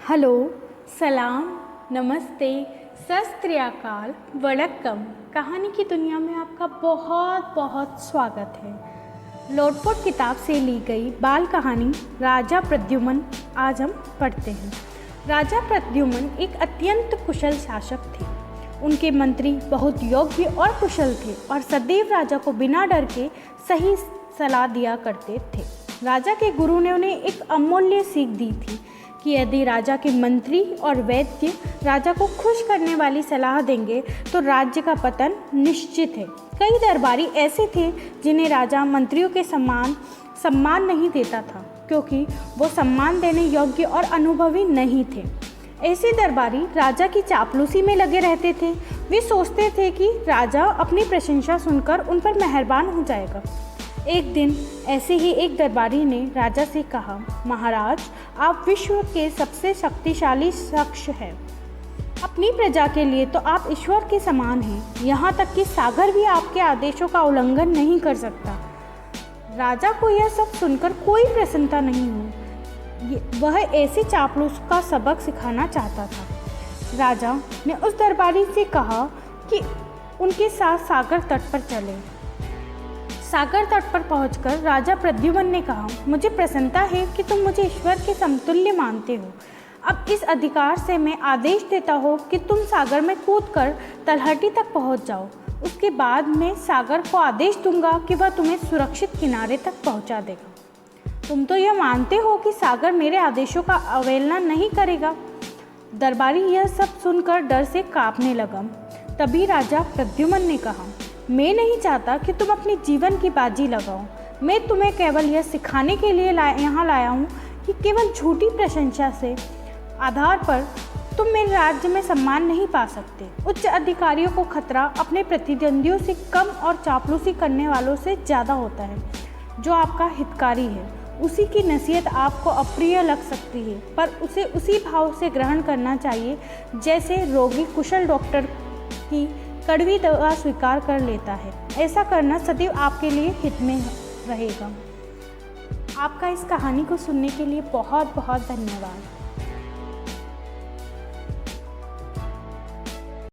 Hello, सलाम, नमस्ते, सत श्री अकाल, वड़क्कम। कहानी की दुनिया में आपका बहुत बहुत स्वागत है। लोटपोट किताब से ली गई बाल कहानी राजा प्रद्युम्न आज हम पढ़ते हैं। राजा प्रद्युम्न एक अत्यंत कुशल शासक थे। उनके मंत्री बहुत योग्य और कुशल थे और सदैव राजा को बिना डर के सही सलाह दिया करते थे। राजा के गुरु ने उन्हें एक अमूल्य सीख दी थी कि यदि राजा के मंत्री और वैद्य राजा को खुश करने वाली सलाह देंगे तो राज्य का पतन निश्चित है। कई दरबारी ऐसे थे जिन्हें राजा मंत्रियों के सम्मान नहीं देता था, क्योंकि वो सम्मान देने योग्य और अनुभवी नहीं थे। ऐसे दरबारी राजा की चापलूसी में लगे रहते थे। वे सोचते थे कि राजा अपनी प्रशंसा सुनकर उन पर मेहरबान हो जाएगा। एक दिन ऐसे ही एक दरबारी ने राजा से कहा, महाराज, आप विश्व के सबसे शक्तिशाली शख्स हैं। अपनी प्रजा के लिए तो आप ईश्वर के समान हैं। यहाँ तक कि सागर भी आपके आदेशों का उल्लंघन नहीं कर सकता। राजा को यह सब सुनकर कोई प्रसन्नता नहीं हुई। वह ऐसे चापलूस का सबक सिखाना चाहता था। राजा ने उस दरबारी से कहा कि उनके साथ सागर तट पर चले। सागर तट पर पहुंचकर राजा प्रद्युम्न ने कहा, मुझे प्रसन्नता है कि तुम मुझे ईश्वर के समतुल्य मानते हो। अब इस अधिकार से मैं आदेश देता हूँ कि तुम सागर में कूदकर तलहटी तक पहुँच जाओ। उसके बाद मैं सागर को आदेश दूंगा कि वह तुम्हें सुरक्षित किनारे तक पहुँचा देगा। तुम तो यह मानते हो कि सागर मेरे आदेशों का अवहेलना नहीं करेगा। दरबारी यह सब सुनकर डर से काँपने लगा। तभी राजा प्रद्युम्न ने कहा, मैं नहीं चाहता कि तुम अपने जीवन की बाजी लगाओ। मैं तुम्हें केवल यह सिखाने के लिए यहाँ लाया हूँ कि केवल झूठी प्रशंसा से आधार पर तुम मेरे राज्य में सम्मान नहीं पा सकते। उच्च अधिकारियों को खतरा अपने प्रतिद्वंदियों से कम और चापलूसी करने वालों से ज़्यादा होता है। जो आपका हितकारी है उसी की नसीहत आपको अप्रिय लग सकती है, पर उसे उसी भाव से ग्रहण करना चाहिए जैसे रोगी कुशल डॉक्टर की कड़वी दवा स्वीकार कर लेता है। ऐसा करना सदैव आपके लिए हित में रहेगा। आपका इस कहानी को सुनने के लिए बहुत बहुत धन्यवाद।